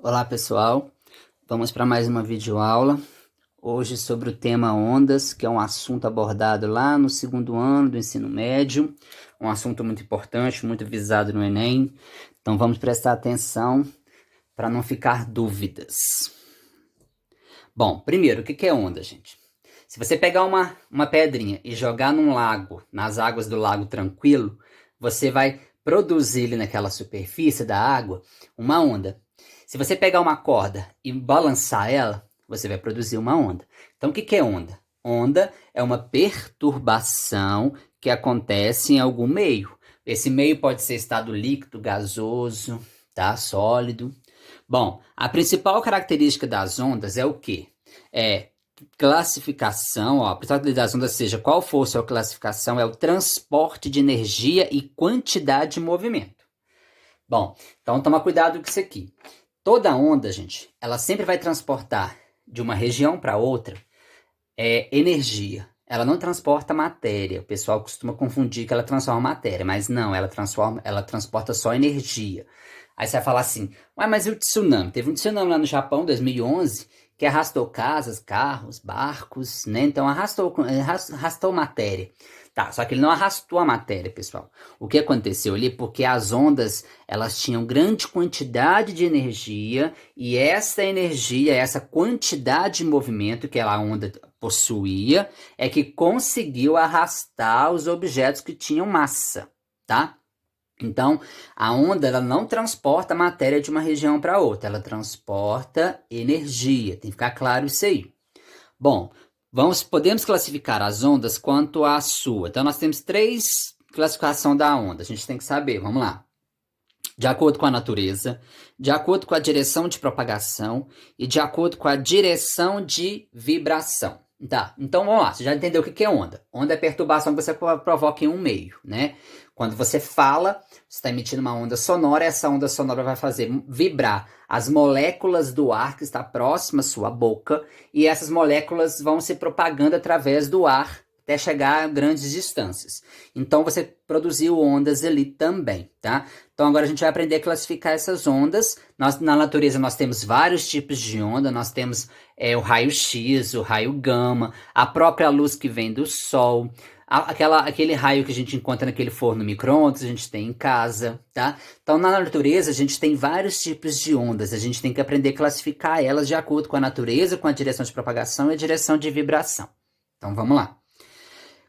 Olá pessoal, vamos para mais uma videoaula, hoje sobre o tema ondas, que é um assunto abordado lá no segundo ano do ensino médio, um assunto muito importante, muito visado no Enem, então vamos prestar atenção para não ficar dúvidas. Bom, primeiro, o que é onda, gente? Se você pegar uma pedrinha e jogar num lago, nas águas do lago tranquilo, você vai produzir ali naquela superfície da água uma onda. Se você pegar uma corda e balançar ela, você vai produzir uma onda. Então, o que é onda? Onda é uma perturbação que acontece em algum meio. Esse meio pode ser estado líquido, gasoso, tá? Sólido. Bom, a principal característica das ondas é o quê? É classificação, ó, a principal das ondas, seja qual for sua classificação, é o transporte de energia e quantidade de movimento. Bom, então toma cuidado com isso aqui. Toda onda, gente, ela sempre vai transportar de uma região para outra energia. Ela não transporta matéria. O pessoal costuma confundir que ela transforma matéria, mas não, ela transporta só energia. Aí você vai falar assim, ué, mas e o tsunami? Teve um tsunami lá no Japão, em 2011, que arrastou casas, carros, barcos, né? Então arrastou matéria. Tá, só que ele não arrastou a matéria, pessoal. O que aconteceu ali? Porque as ondas, elas tinham grande quantidade de energia e essa energia, essa quantidade de movimento que a onda possuía, é que conseguiu arrastar os objetos que tinham massa, tá? Então, a onda ela não transporta matéria de uma região para outra, ela transporta energia. Tem que ficar claro isso aí. Bom, podemos classificar as ondas quanto à sua. Então, nós temos três classificações da onda. A gente tem que saber, vamos lá. De acordo com a natureza, de acordo com a direção de propagação e de acordo com a direção de vibração. Tá, então vamos lá, você já entendeu o que é onda. Onda é perturbação que você provoca em um meio, né? Quando você fala, você está emitindo uma onda sonora, essa onda sonora vai fazer vibrar as moléculas do ar que está próxima à sua boca, e essas moléculas vão se propagando através do ar até chegar a grandes distâncias. Então você produziu ondas ali também, tá? Então agora a gente vai aprender a classificar essas ondas. Na natureza nós temos vários tipos de onda, nós temos o raio-x, o raio gama, a própria luz que vem do sol, aquele raio que a gente encontra naquele forno micro-ondas, a gente tem em casa, tá? Então na natureza a gente tem vários tipos de ondas, a gente tem que aprender a classificar elas de acordo com a natureza, com a direção de propagação e a direção de vibração. Então vamos lá.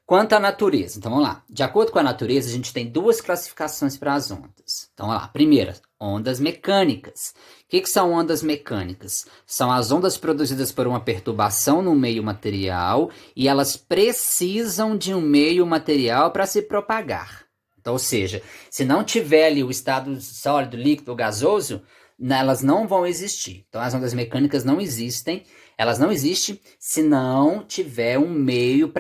Quanto à natureza, então vamos lá. De acordo com a natureza, a gente tem duas classificações para as ondas. Então vamos lá. Primeira, ondas mecânicas. O que são ondas mecânicas? São as ondas produzidas por uma perturbação no meio material e elas precisam de um meio material para se propagar. Então, ou seja, se não tiver ali o estado sólido, líquido ou gasoso, elas não vão existir. Então as ondas mecânicas não existem. Elas não existem se não tiver um meio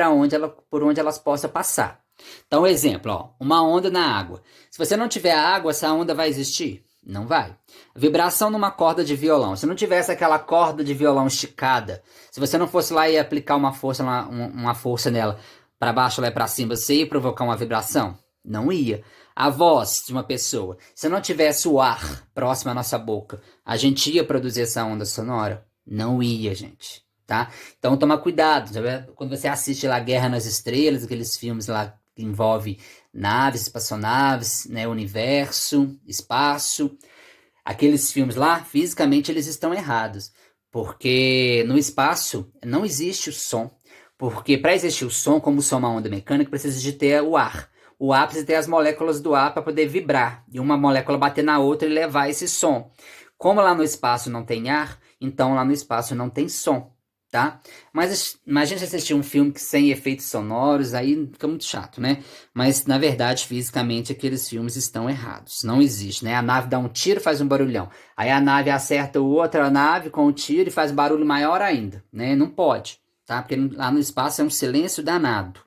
por onde elas possam passar. Então, exemplo, ó, uma onda na água. Se você não tiver água, essa onda vai existir? Não vai. Vibração numa corda de violão. Se não tivesse aquela corda de violão esticada, se você não fosse lá e aplicar uma força nela para baixo ou para cima, você ia provocar uma vibração? Não ia. A voz de uma pessoa, se não tivesse o ar próximo à nossa boca, a gente ia produzir essa onda sonora? Não ia, gente, tá? Então toma cuidado, quando você assiste lá Guerra nas Estrelas, aqueles filmes lá que envolvem naves, espaçonaves, né, universo, espaço, aqueles filmes lá, fisicamente eles estão errados, porque no espaço não existe o som, porque para existir o som, como o som é uma onda mecânica, precisa de ter o ar. O ar precisa ter as moléculas do ar para poder vibrar, e uma molécula bater na outra e levar esse som. Como lá no espaço não tem ar, então lá no espaço não tem som, tá? Mas imagina você assistir um filme sem efeitos sonoros, aí fica muito chato, né? Mas na verdade, fisicamente, aqueles filmes estão errados. Não existe, né? A nave dá um tiro e faz um barulhão. Aí a nave acerta outra nave com o tiro e faz barulho maior ainda, né? Não pode, tá? Porque lá no espaço é um silêncio danado.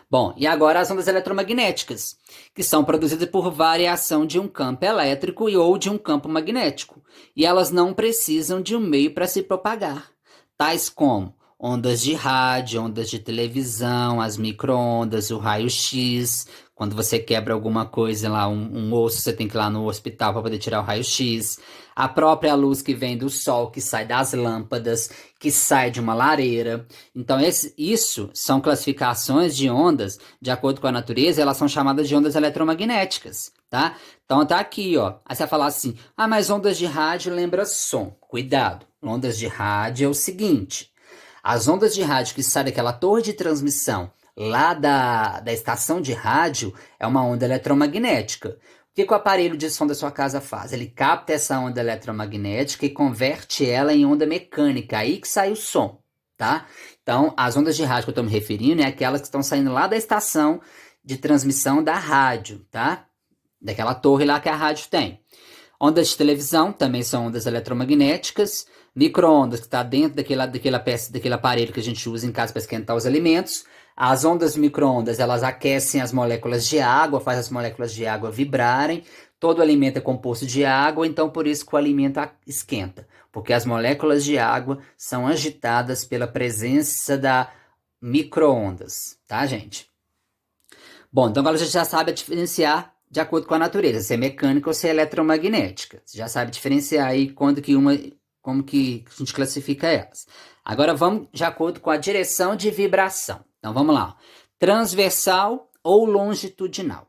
Bom, e agora as ondas eletromagnéticas, que são produzidas por variação de um campo elétrico ou de um campo magnético, e elas não precisam de um meio para se propagar, tais como ondas de rádio, ondas de televisão, as micro-ondas, o raio-x, Quando você quebra alguma coisa lá, um osso, você tem que ir lá no hospital para poder tirar o raio-x. A própria luz que vem do sol, que sai das lâmpadas, que sai de uma lareira. Então, isso são classificações de ondas, de acordo com a natureza, elas são chamadas de ondas eletromagnéticas, tá? Então, tá aqui, ó. Aí você vai falar assim, mas ondas de rádio lembra som. Cuidado, ondas de rádio é o seguinte, as ondas de rádio que saem daquela torre de transmissão, lá da estação de rádio, é uma onda eletromagnética. O que o aparelho de som da sua casa faz? Ele capta essa onda eletromagnética e converte ela em onda mecânica, aí que sai o som, tá? Então, as ondas de rádio que eu estou me referindo é aquelas que estão saindo lá da estação de transmissão da rádio, tá? Daquela torre lá que a rádio tem. Ondas de televisão também são ondas eletromagnéticas. Micro-ondas, que está dentro daquele aparelho que a gente usa em casa para esquentar os alimentos. As ondas micro-ondas, elas aquecem as moléculas de água, fazem as moléculas de água vibrarem. Todo alimento é composto de água, então por isso que o alimento esquenta. Porque as moléculas de água são agitadas pela presença da micro-ondas, tá, gente? Bom, então agora a gente já sabe diferenciar de acordo com a natureza, se é mecânica ou se é eletromagnética. Você já sabe diferenciar aí como que a gente classifica elas. Agora vamos de acordo com a direção de vibração. Então vamos lá. Transversal ou longitudinal.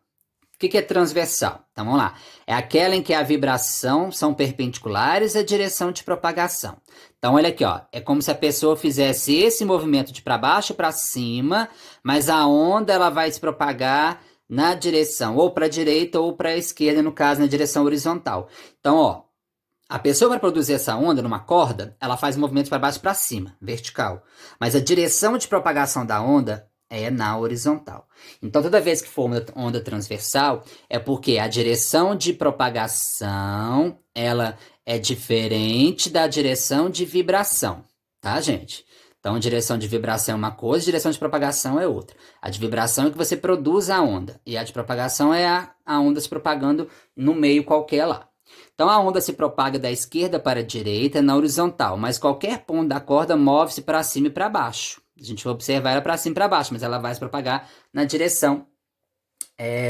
O que é transversal? Então vamos lá. É aquela em que a vibração são perpendiculares à direção de propagação. Então olha aqui, ó. É como se a pessoa fizesse esse movimento de para baixo para cima, mas a onda ela vai se propagar na direção ou para a direita ou para a esquerda, no caso, na direção horizontal. Então, ó, a pessoa para produzir essa onda numa corda, ela faz movimentos para baixo e para cima, vertical. Mas a direção de propagação da onda é na horizontal. Então, toda vez que for uma onda transversal, é porque a direção de propagação, ela é diferente da direção de vibração, tá, gente? Então, direção de vibração é uma coisa, direção de propagação é outra. A de vibração é que você produz a onda, e a de propagação é a onda se propagando no meio qualquer lá. Então, a onda se propaga da esquerda para a direita na horizontal, mas qualquer ponto da corda move-se para cima e para baixo. A gente vai observar ela para cima e para baixo, mas ela vai se propagar na direção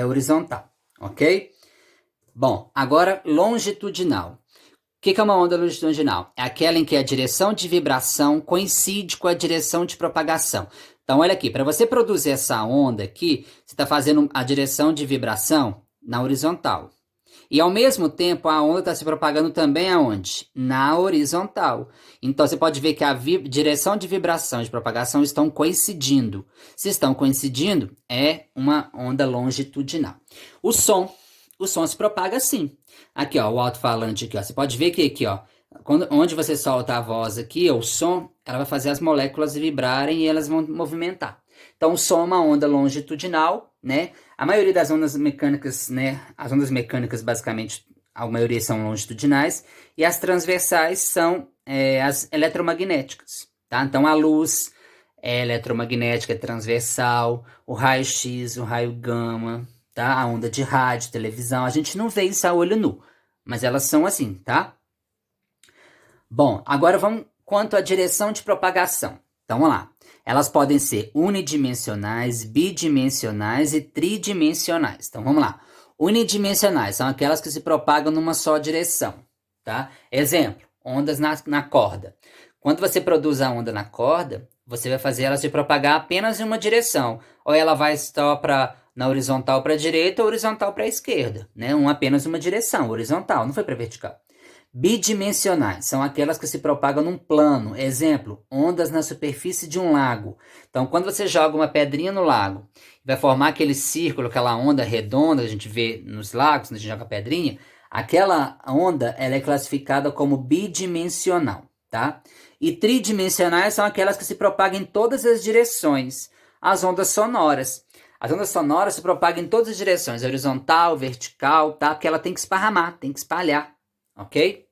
horizontal, ok? Bom, agora longitudinal. O que é uma onda longitudinal? É aquela em que a direção de vibração coincide com a direção de propagação. Então, olha aqui, para você produzir essa onda aqui, você está fazendo a direção de vibração na horizontal. E, ao mesmo tempo, a onda está se propagando também aonde? Na horizontal. Então, você pode ver que a direção de vibração e de propagação estão coincidindo. Se estão coincidindo, é uma onda longitudinal. O som se propaga assim. Aqui, ó, o alto-falante aqui, ó. Você pode ver que aqui, ó, onde você solta a voz aqui, o som, ela vai fazer as moléculas vibrarem e elas vão movimentar. Então, o som é uma onda longitudinal, né? A maioria das ondas mecânicas, né? As ondas mecânicas, basicamente, a maioria são longitudinais. E as transversais são as eletromagnéticas, tá? Então, a luz é eletromagnética, é transversal. O raio-x, o raio gama, tá? A onda de rádio, televisão, a gente não vê isso a olho nu, mas elas são assim, tá? Bom, agora vamos quanto à direção de propagação. Então, vamos lá. Elas podem ser unidimensionais, bidimensionais e tridimensionais. Então, vamos lá. Unidimensionais são aquelas que se propagam numa só direção, tá? Exemplo, ondas na corda. Quando você produz a onda na corda, você vai fazer ela se propagar apenas em uma direção. Ou ela vai só na horizontal para a direita ou horizontal para a esquerda, né? Apenas uma direção, horizontal, não foi para vertical. Bidimensionais são aquelas que se propagam num plano. Exemplo, ondas na superfície de um lago. Então, quando você joga uma pedrinha no lago, vai formar aquele círculo, aquela onda redonda que a gente vê nos lagos, quando a gente joga pedrinha, aquela onda ela é classificada como bidimensional, tá? E tridimensionais são aquelas que se propagam em todas as direções. As ondas sonoras. As ondas sonoras se propagam em todas as direções, horizontal, vertical, tá? Porque ela tem que esparramar, tem que espalhar, ok?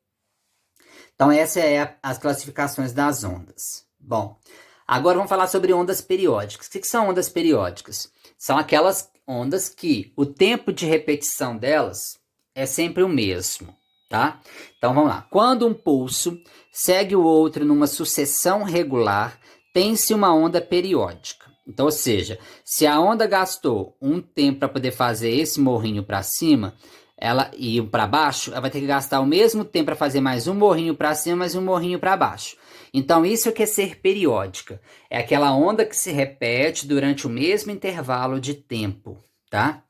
Então, essa é as classificações das ondas. Bom, agora vamos falar sobre ondas periódicas. O que são ondas periódicas? São aquelas ondas que o tempo de repetição delas é sempre o mesmo, tá? Então, vamos lá. Quando um pulso segue o outro numa sucessão regular, tem-se uma onda periódica. Então, ou seja, se a onda gastou um tempo para poder fazer esse morrinho para cima, ela e para baixo, ela vai ter que gastar o mesmo tempo para fazer mais um morrinho para cima, mais um morrinho para baixo. Então, isso que é ser periódica. É aquela onda que se repete durante o mesmo intervalo de tempo, tá?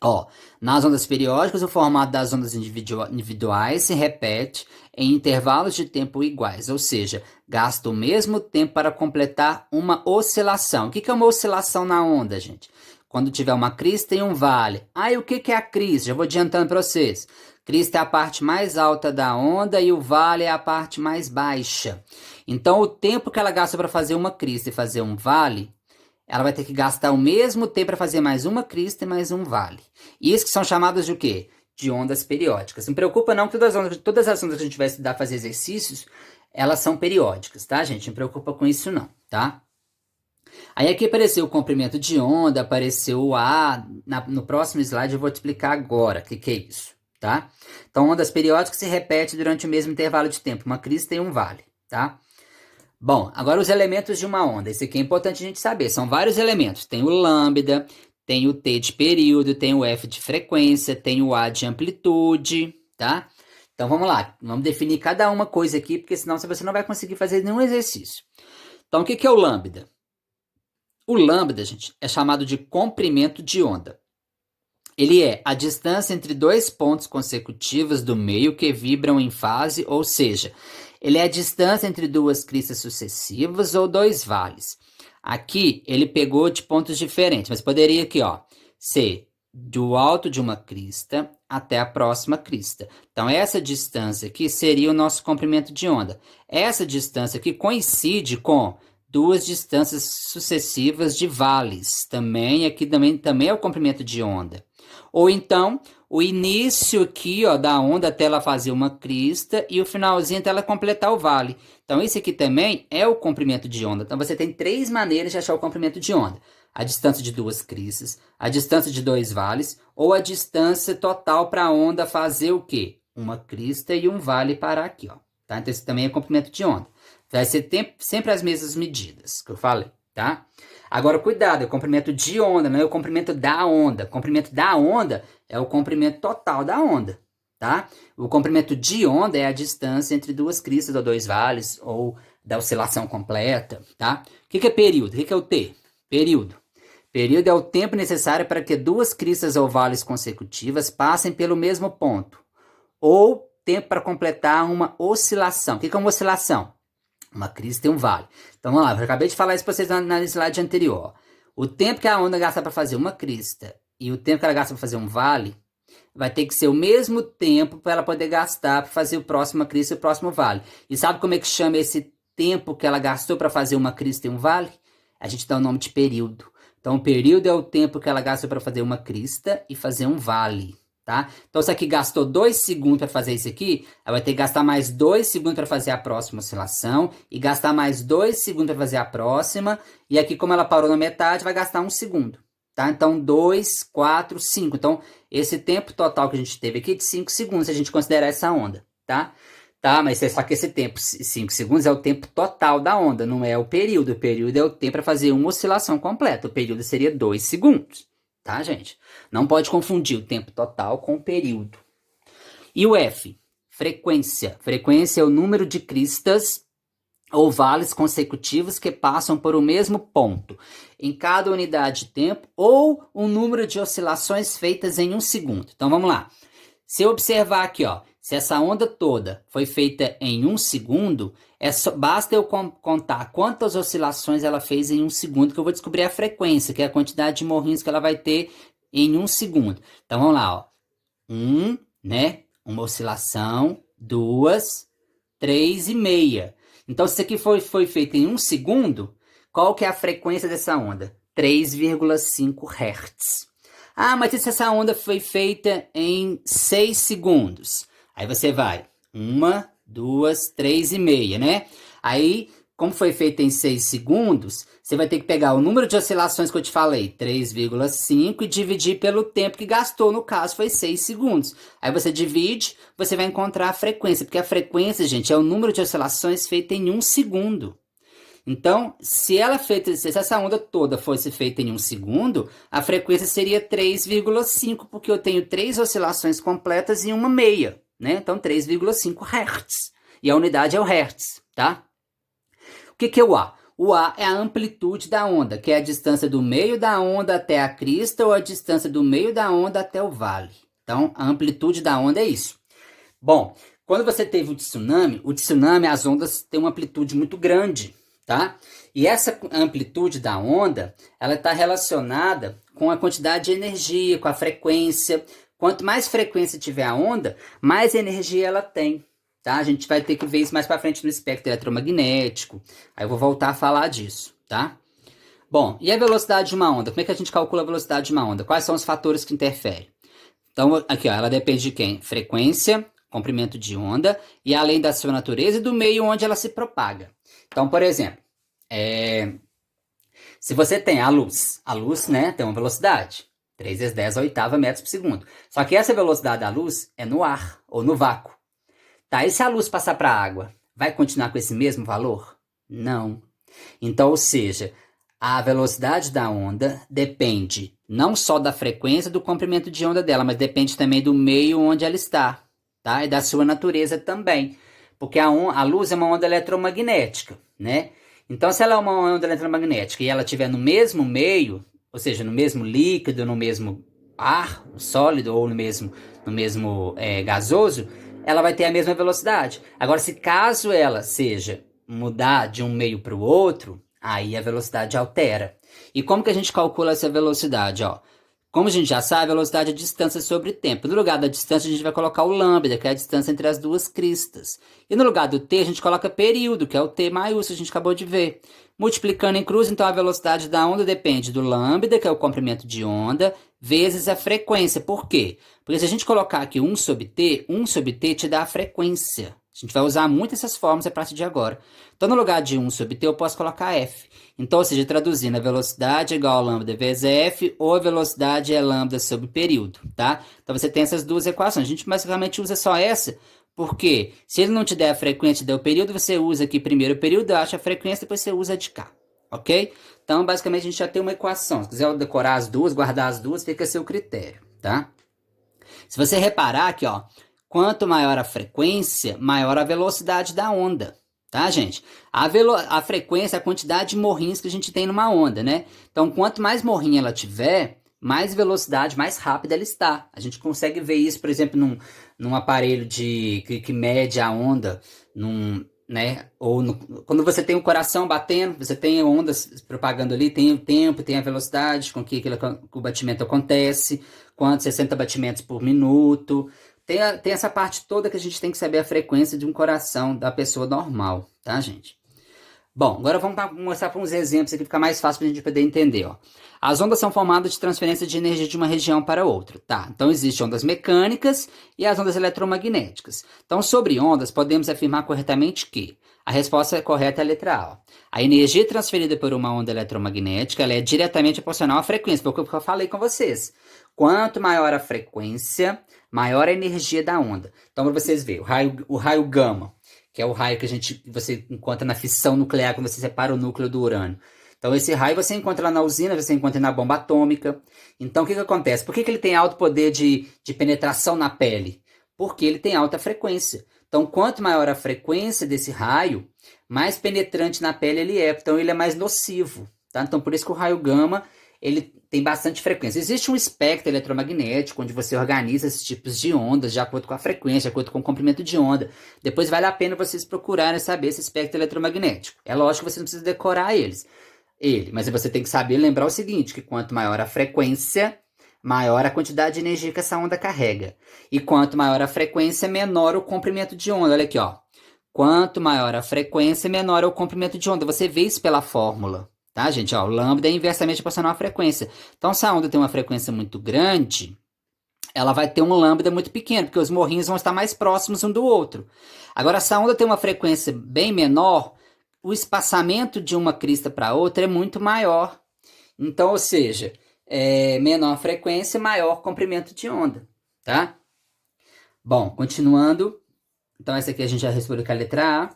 Ó, nas ondas periódicas, o formato das ondas individuais se repete em intervalos de tempo iguais, ou seja, gasta o mesmo tempo para completar uma oscilação. O que é uma oscilação na onda, gente? Quando tiver uma crista e um vale. Ah, e o que é a crista? Já vou adiantando para vocês. Crista é a parte mais alta da onda e o vale é a parte mais baixa. Então, o tempo que ela gasta para fazer uma crista e fazer um vale, ela vai ter que gastar o mesmo tempo para fazer mais uma crista e mais um vale. Isso que são chamadas de o quê? De ondas periódicas. Não preocupa não que todas as ondas que a gente vai estudar, fazer exercícios, elas são periódicas, tá, gente? Não preocupa com isso não, tá? Aí aqui apareceu o comprimento de onda, apareceu o A. No próximo slide eu vou te explicar agora o que é isso, tá? Então, ondas periódicas se repetem durante o mesmo intervalo de tempo, uma crista e um vale, tá? Bom, agora os elementos de uma onda. Isso aqui é importante a gente saber. São vários elementos. Tem o lambda, tem o T de período, tem o F de frequência, tem o A de amplitude, tá? Então vamos lá. Vamos definir cada uma coisa aqui, porque senão você não vai conseguir fazer nenhum exercício. Então o que é o lambda? O lambda, gente, é chamado de comprimento de onda. Ele é a distância entre dois pontos consecutivos do meio que vibram em fase, ou seja, ele é a distância entre duas cristas sucessivas ou dois vales. Aqui ele pegou de pontos diferentes, mas poderia aqui, ó, ser do alto de uma crista até a próxima crista. Então essa distância aqui seria o nosso comprimento de onda. Essa distância aqui coincide com duas distâncias sucessivas de vales. Aqui também é o comprimento de onda. Ou então, o início aqui, ó, da onda até ela fazer uma crista e o finalzinho até ela completar o vale. Então, esse aqui também é o comprimento de onda. Então, você tem três maneiras de achar o comprimento de onda. A distância de duas cristas, a distância de dois vales, ou a distância total para a onda fazer o quê? Uma crista e um vale parar aqui, ó. Tá? Então, esse também é comprimento de onda. Vai ser sempre as mesmas medidas que eu falei, tá? Agora, cuidado, é o comprimento de onda, não é o comprimento da onda. O comprimento da onda é o comprimento total da onda, tá? O comprimento de onda é a distância entre duas cristas ou dois vales, ou da oscilação completa, tá? O que é período? O que é o T? Período. Período é o tempo necessário para que duas cristas ou vales consecutivas passem pelo mesmo ponto, ou tempo para completar uma oscilação. O que é uma oscilação? Uma crista e um vale. Então vamos lá, eu acabei de falar isso para vocês na slide anterior. O tempo que a onda gasta para fazer uma crista e o tempo que ela gasta para fazer um vale vai ter que ser o mesmo tempo para ela poder gastar para fazer o próximo crista e o próximo vale. E sabe como é que chama esse tempo que ela gastou para fazer uma crista e um vale? A gente dá o nome de período. Então o período é o tempo que ela gastou para fazer uma crista e fazer um vale. Tá? Então, se aqui gastou 2 segundos para fazer isso aqui, ela vai ter que gastar mais 2 segundos para fazer a próxima oscilação e gastar mais 2 segundos para fazer a próxima. E aqui, como ela parou na metade, vai gastar 1 segundo. Tá? Então, 2, 4, 5. Então, esse tempo total que a gente teve aqui é de 5 segundos, se a gente considerar essa onda. Tá? Tá, mas só que esse tempo, 5 segundos, é o tempo total da onda, não é o período. O período é o tempo para fazer uma oscilação completa. O período seria 2 segundos. Tá, gente? Não pode confundir o tempo total com o período. E o F? Frequência. Frequência é o número de cristas ou vales consecutivos que passam por o mesmo ponto em cada unidade de tempo ou o número de oscilações feitas em 1 segundo. Então, vamos lá. Se eu observar aqui, ó, se essa onda toda foi feita em 1 segundo, basta eu contar quantas oscilações ela fez em 1 segundo, que eu vou descobrir a frequência, que é a quantidade de morrinhos que ela vai ter em 1 segundo. Então, vamos lá, ó. 1, né? Uma oscilação, 2, 3 e meia. Então, se isso aqui foi feito em 1 segundo, qual que é a frequência dessa onda? 3,5 Hz. Ah, mas e se essa onda foi feita em 6 segundos? Aí você vai, 1, 2, 3 e meia, né? Aí, como foi feita em 6 segundos, você vai ter que pegar o número de oscilações que eu te falei, 3,5, e dividir pelo tempo que gastou, no caso, foi 6 segundos. Aí você divide, você vai encontrar a frequência, porque a frequência, gente, é o número de oscilações feito em 1 segundo. Então, se essa onda toda fosse feita em 1 segundo, a frequência seria 3,5, porque eu tenho 3 oscilações completas em uma meia, né? Então, 3,5 Hz. E a unidade é o Hertz, tá? O que é o A? O A é a amplitude da onda, que é a distância do meio da onda até a crista ou a distância do meio da onda até o vale. Então, a amplitude da onda é isso. Bom, quando você teve o tsunami, as ondas têm uma amplitude muito grande, tá? E essa amplitude da onda, ela está relacionada com a quantidade de energia, com a frequência. Quanto mais frequência tiver a onda, mais energia ela tem, tá? A gente vai ter que ver isso mais para frente no espectro eletromagnético. Aí eu vou voltar a falar disso, tá? Bom, e a velocidade de uma onda? Como é que a gente calcula a velocidade de uma onda? Quais são os fatores que interferem? Então, aqui, ó, ela depende de quem? Frequência, comprimento de onda, e além da sua natureza e do meio onde ela se propaga. Então, por exemplo, se você tem a luz, né, tem uma velocidade, 3 vezes 10 a oitava metros por segundo. Só que essa velocidade da luz é no ar, ou no vácuo. Tá, e se a luz passar para a água, vai continuar com esse mesmo valor? Não. Então, ou seja, a velocidade da onda depende não só da frequência do comprimento de onda dela, mas depende também do meio onde ela está, tá? E da sua natureza também. Porque a luz é uma onda eletromagnética, né? Então, se ela é uma onda eletromagnética e ela estiver no mesmo meio, ou seja, no mesmo líquido, no mesmo ar sólido ou no mesmo gasoso, ela vai ter a mesma velocidade. Agora, se caso ela seja mudar de um meio para o outro, aí a velocidade altera. E como que a gente calcula essa velocidade? Ó? Como a gente já sabe, a velocidade é a distância sobre tempo. No lugar da distância, a gente vai colocar o lambda, que é a distância entre as duas cristas. E no lugar do t, a gente coloca período, que é o t maiúsculo, que a gente acabou de ver. Multiplicando em cruz, então a velocidade da onda depende do lambda, que é o comprimento de onda, vezes a frequência. Por quê? Porque se a gente colocar aqui 1 sobre t te dá a frequência. A gente vai usar muito essas fórmulas a partir de agora. Então, no lugar de 1 sobre t, eu posso colocar f. Então, ou seja, traduzindo, a velocidade é igual a lambda vezes f, ou a velocidade é lambda sobre período, tá? Então, você tem essas duas equações. A gente basicamente usa só essa, porque se ele não te der a frequência e der o período, você usa aqui primeiro o período, acha a frequência, depois você usa a de cá, ok? Então, basicamente, a gente já tem uma equação. Se quiser decorar as duas, guardar as duas, fica a seu critério, tá? Se você reparar aqui, ó, quanto maior a frequência, maior a velocidade da onda, tá, gente? A frequência é a quantidade de morrinhos que a gente tem numa onda, né? Então, quanto mais morrinha ela tiver, mais velocidade, mais rápida ela está. A gente consegue ver isso, por exemplo, num aparelho que mede a onda, né? Quando você tem o coração batendo, você tem ondas propagando ali, tem o tempo, tem a velocidade com que o batimento acontece, quantos 60 batimentos por minuto. Tem essa parte toda que a gente tem que saber a frequência de um coração da pessoa normal, tá, gente? Bom, agora vamos mostrar para uns exemplos aqui, fica mais fácil para a gente poder entender, ó. As ondas são formadas de transferência de energia de uma região para outra, tá? Então, existem ondas mecânicas e as ondas eletromagnéticas. Então, sobre ondas, podemos afirmar corretamente que a resposta correta é a letra A, ó. A energia transferida por uma onda eletromagnética, ela é diretamente proporcional à frequência, foi o que eu falei com vocês. Quanto maior a frequência, maior a energia da onda. Então, para vocês verem, o raio gama, que é o raio que você encontra na fissão nuclear, quando você separa o núcleo do urânio. Então, esse raio você encontra lá na usina, você encontra na bomba atômica. Então, o que acontece? Por que ele tem alto poder de penetração na pele? Porque ele tem alta frequência. Então, quanto maior a frequência desse raio, mais penetrante na pele ele é. Então, ele é mais nocivo. Tá? Então, por isso que o raio gama ele tem bastante frequência. Existe um espectro eletromagnético, onde você organiza esses tipos de ondas de acordo com a frequência, de acordo com o comprimento de onda. Depois vale a pena vocês procurarem saber esse espectro eletromagnético. É lógico que você não precisa decorar mas você tem que saber lembrar o seguinte, que quanto maior a frequência, maior a quantidade de energia que essa onda carrega. E quanto maior a frequência, menor o comprimento de onda. Olha aqui, ó. Quanto maior a frequência, menor é o comprimento de onda. Você vê isso pela fórmula. Tá, gente? Ó, o lambda é inversamente proporcional à frequência. Então, se a onda tem uma frequência muito grande, ela vai ter um lambda muito pequeno, porque os morrinhos vão estar mais próximos um do outro. Agora, se a onda tem uma frequência bem menor, o espaçamento de uma crista para outra é muito maior. Então, ou seja, menor frequência, maior comprimento de onda, tá? Bom, continuando. Então, essa aqui a gente já respondeu com a letra A.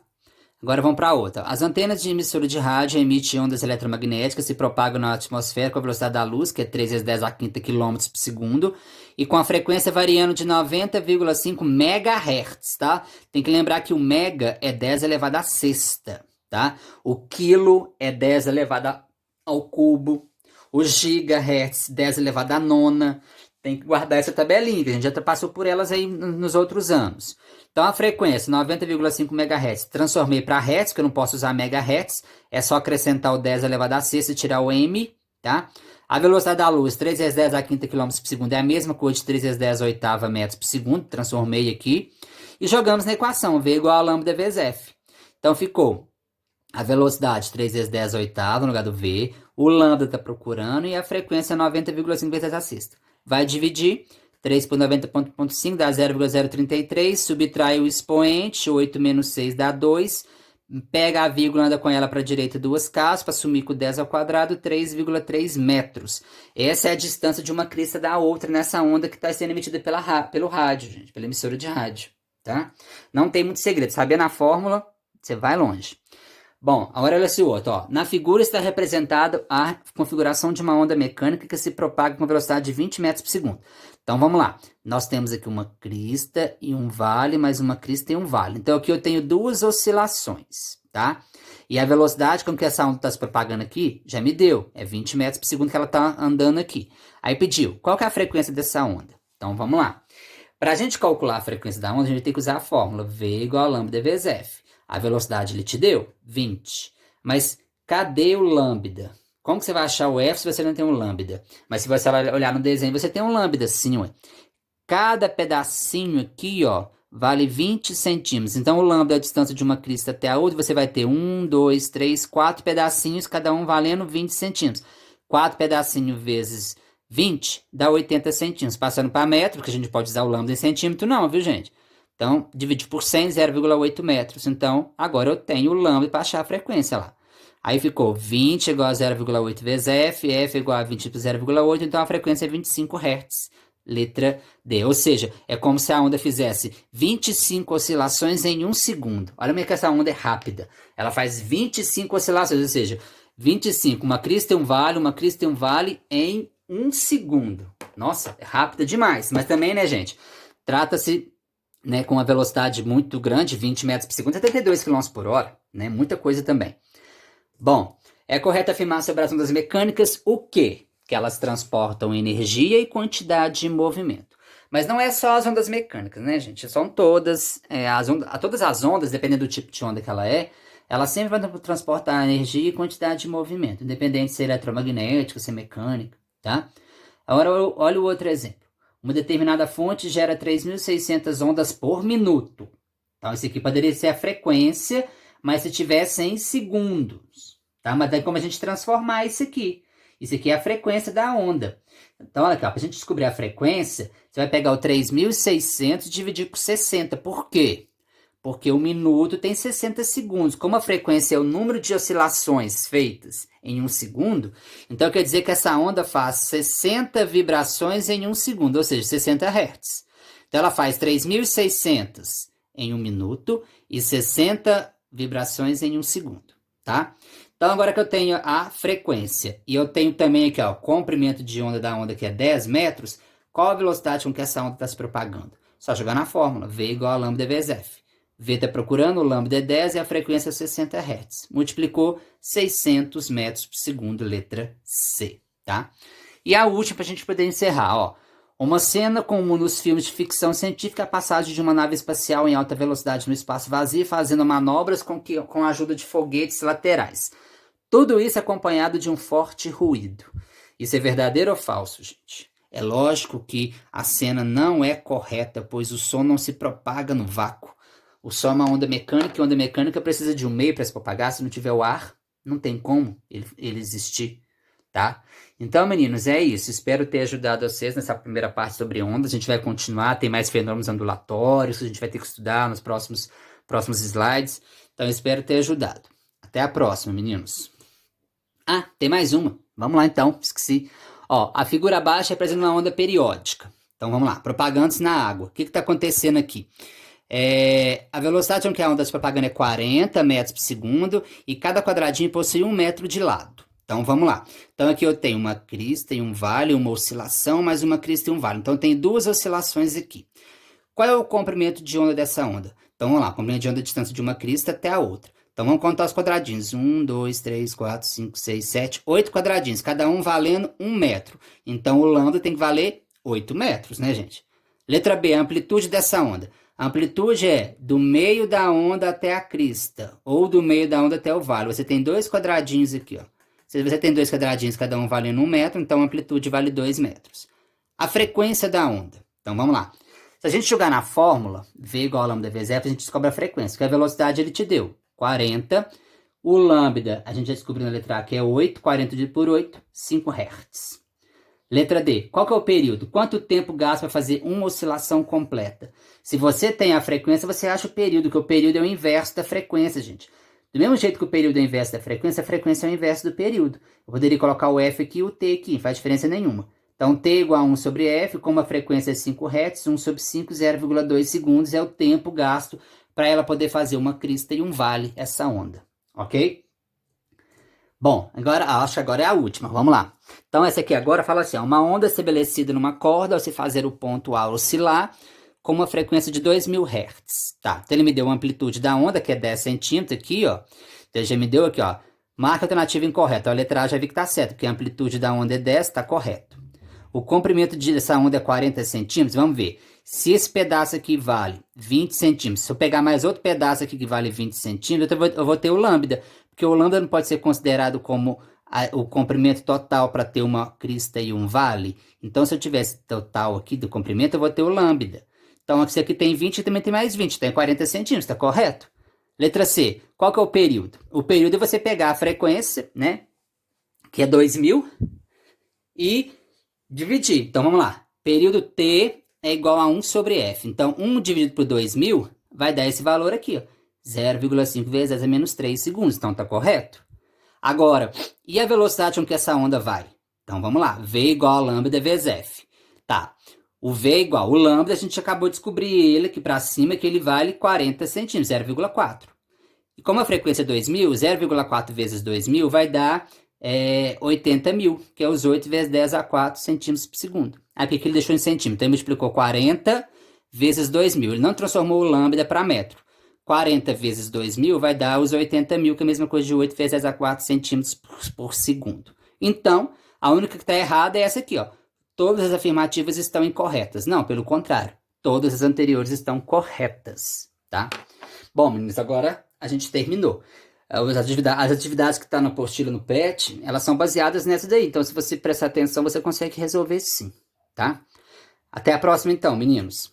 Agora vamos para outra. As antenas de emissora de rádio emitem ondas eletromagnéticas, se propagam na atmosfera com a velocidade da luz, que é 3 vezes 10 a quinta quilômetros por segundo, e com a frequência variando de 90,5 MHz, tá? Tem que lembrar que o mega é 10 elevado a sexta, tá? O quilo é 10 elevado ao cubo, o gigahertz 10 elevado a nona. Tem que guardar essa tabelinha, que a gente já passou por elas aí nos outros anos. Então, a frequência 90,5 MHz, transformei para Hz, que eu não posso usar MHz, é só acrescentar o 10 elevado a sexta e tirar o M, tá? A velocidade da luz, 3 vezes 10 a quinta quilômetros por segundo, é a mesma coisa de 3 vezes 10 a oitava metros por segundo, transformei aqui. E jogamos na equação, V igual a lambda vezes F. Então, ficou a velocidade 3 vezes 10 a oitava no lugar do V, o lambda está procurando e a frequência 90,5 vezes 10 a sexta. Vai dividir, 3 por 90,5 dá 0,033, subtrai o expoente, 8 menos 6 dá 2, pega a vírgula, anda com ela para a direita duas casas, para sumir com 10 ao quadrado, 3,3 metros. Essa é a distância de uma crista da outra nessa onda que está sendo emitida pelo rádio, gente, pela emissora de rádio, tá? Não tem muito segredo, sabendo a fórmula, você vai longe. Bom, agora olha esse outro, ó. Na figura está representada a configuração de uma onda mecânica que se propaga com velocidade de 20 metros por segundo. Então vamos lá. Nós temos aqui uma crista e um vale, mais uma crista e um vale. Então aqui eu tenho duas oscilações, tá? E a velocidade com que essa onda está se propagando aqui já me deu. É 20 metros por segundo que ela está andando aqui. Aí pediu, qual que é a frequência dessa onda? Então vamos lá. Para a gente calcular a frequência da onda, a gente tem que usar a fórmula V igual a lambda vezes F. A velocidade ele te deu? 20. Mas cadê o lambda? Como que você vai achar o F se você não tem um lambda? Mas se você olhar no desenho, você tem um lambda sim, ué. Cada pedacinho aqui, ó, vale 20 centímetros. Então, o lambda é a distância de uma crista até a outra. Você vai ter 1, 2, 3, 4 pedacinhos, cada um valendo 20 centímetros. 4 pedacinhos vezes 20 dá 80 centímetros. Passando para metro, porque a gente pode usar o lambda em centímetro, não, viu, gente? Então, dividir por 100, 0,8 metros. Então, agora eu tenho o lambda para achar a frequência lá. Aí ficou 20 igual a 0,8 vezes F, F igual a 20 por 0,8, então a frequência é 25 Hz. Letra D. Ou seja, é como se a onda fizesse 25 oscilações em 1 segundo. Olha como é que essa onda é rápida. Ela faz 25 oscilações, ou seja, 25, uma crista e um vale, uma crista e um vale em 1 segundo. Nossa, é rápida demais. Mas também, né, gente, trata-se, né, com uma velocidade muito grande, 20 metros por segundo, 72 km por hora, né, muita coisa também. Bom, é correto afirmar sobre as ondas mecânicas o quê? Que elas transportam energia e quantidade de movimento. Mas não é só as ondas mecânicas, né, gente? São todas, todas as ondas, dependendo do tipo de onda que ela sempre vai transportar energia e quantidade de movimento, independente se é eletromagnética, se é mecânica, tá? Agora, olha o outro exemplo. Uma determinada fonte gera 3.600 ondas por minuto. Então, isso aqui poderia ser a frequência, mas se tivesse em segundos, tá? Mas daí como a gente transformar isso aqui? Isso aqui é a frequência da onda. Então, olha aqui, para a gente descobrir a frequência, você vai pegar o 3.600 e dividir por 60. Por quê? Porque o minuto tem 60 segundos. Como a frequência é o número de oscilações feitas em 1 segundo, então quer dizer que essa onda faz 60 vibrações em 1 segundo, ou seja, 60 Hz. Então ela faz 3.600 em 1 minuto e 60 vibrações em 1 segundo, tá? Então agora que eu tenho a frequência e eu tenho também aqui, ó, o comprimento de onda da onda que é 10 metros, qual a velocidade com que essa onda está se propagando? Só jogar na fórmula, V igual a lambda vezes F. V está procurando, o lambda é 10 e a frequência é 60 Hz. Multiplicou 600 metros por segundo, letra C, tá? E a última para a gente poder encerrar, ó. Uma cena comum nos filmes de ficção científica é a passagem de uma nave espacial em alta velocidade no espaço vazio, fazendo manobras com a ajuda de foguetes laterais. Tudo isso acompanhado de um forte ruído. Isso é verdadeiro ou falso, gente? É lógico que a cena não é correta, pois o som não se propaga no vácuo. O som é uma onda mecânica e a onda mecânica precisa de um meio para se propagar. Se não tiver o ar, não tem como ele existir, tá? Então, meninos, é isso. Espero ter ajudado vocês nessa primeira parte sobre ondas. A gente vai continuar, tem mais fenômenos ondulatórios que a gente vai ter que estudar nos próximos slides. Então, espero ter ajudado. Até a próxima, meninos. Ah, tem mais uma. Vamos lá, então. Esqueci. Ó, a figura abaixo representa uma onda periódica. Então, vamos lá. Propagando-se na água. O que está acontecendo aqui? A velocidade com que a onda se propagando é 40 metros por segundo e cada quadradinho possui 1 metro de lado. Então vamos lá. Então aqui eu tenho uma crista e um vale, uma oscilação, mais uma crista e um vale. Então eu tenho duas oscilações aqui. Qual é o comprimento de onda dessa onda? Então vamos lá, comprimento de onda a distância de uma crista até a outra. Então vamos contar os quadradinhos. 1, 2, 3, 4, 5, 6, 7, 8 quadradinhos, cada um valendo 1 metro. Então o lambda tem que valer 8 metros, né, gente? Letra B, a amplitude dessa onda. A amplitude é do meio da onda até a crista, ou do meio da onda até o vale. Você tem dois quadradinhos aqui, ó. Se você tem dois quadradinhos, cada um valendo 1 metro, então a amplitude vale 2 metros. A frequência da onda. Então vamos lá. Se a gente jogar na fórmula, V igual a lambda vezes F, a gente descobre a frequência, que a velocidade ele te deu 40. O lambda, a gente já descobriu na letra A, que é 8, 40 dividido por 8, 5 Hz. Letra D, qual que é o período? Quanto tempo gasta para fazer uma oscilação completa? Se você tem a frequência, você acha o período, que o período é o inverso da frequência, gente. Do mesmo jeito que o período é o inverso da frequência, a frequência é o inverso do período. Eu poderia colocar o F aqui e o T aqui, não faz diferença nenhuma. Então, T igual a 1 sobre F, como a frequência é 5 Hz, 1 sobre 5, 0,2 segundos é o tempo gasto para ela poder fazer uma crista e um vale, essa onda. Ok? Bom, acho que agora é a última, vamos lá. Então, essa aqui agora fala assim, ó, uma onda estabelecida numa corda ao se fazer o ponto A oscilar com uma frequência de 2000 Hz. Tá, então ele me deu uma amplitude da onda, que é 10 centímetros aqui, ó. Então, ele já me deu aqui, ó, marca alternativa incorreta. A letra A já vi que tá certo, porque a amplitude da onda é 10, tá correto. O comprimento dessa onda é 40 centímetros, vamos ver. Se esse pedaço aqui vale 20 centímetros, se eu pegar mais outro pedaço aqui que vale 20 centímetros, eu vou ter o lambda, porque o lambda não pode ser considerado como o comprimento total para ter uma crista e um vale. Então, se eu tivesse total aqui do comprimento, eu vou ter o lambda. Então, esse aqui tem 20 e também tem mais 20, tem 40 centímetros, está correto? Letra C, qual que é o período? O período é você pegar a frequência, né, que é 2000, e dividir. Então, vamos lá. Período T é igual a 1 sobre F. Então, 1 dividido por 2000 vai dar esse valor aqui, ó. 0,5 vezes 10 a menos 3 segundos. Então, tá correto? Agora, e a velocidade com que essa onda vai? Então, vamos lá. V igual a lambda vezes F. Tá. O V é igual. O lambda, a gente acabou de descobrir ele aqui para cima, que ele vale 40 centímetros, 0,4. E como a frequência é 2000, 0,4 vezes 2000 vai dar 80 mil, que é os 8 vezes 10 a 4 centímetros por segundo. Aqui que ele deixou em centímetro. Então, ele multiplicou 40 vezes 2000. Ele não transformou o lambda para metro. 40 vezes 2000 vai dar os 80 mil, que é a mesma coisa de 8 vezes 10 a 4 centímetros por segundo. Então, a única que está errada é essa aqui, ó. Todas as afirmativas estão incorretas. Não, pelo contrário. Todas as anteriores estão corretas, tá? Bom, meninos, agora a gente terminou. As atividades que estão na apostila no PET, elas são baseadas nessa daí. Então, se você prestar atenção, você consegue resolver sim, tá? Até a próxima, então, meninos.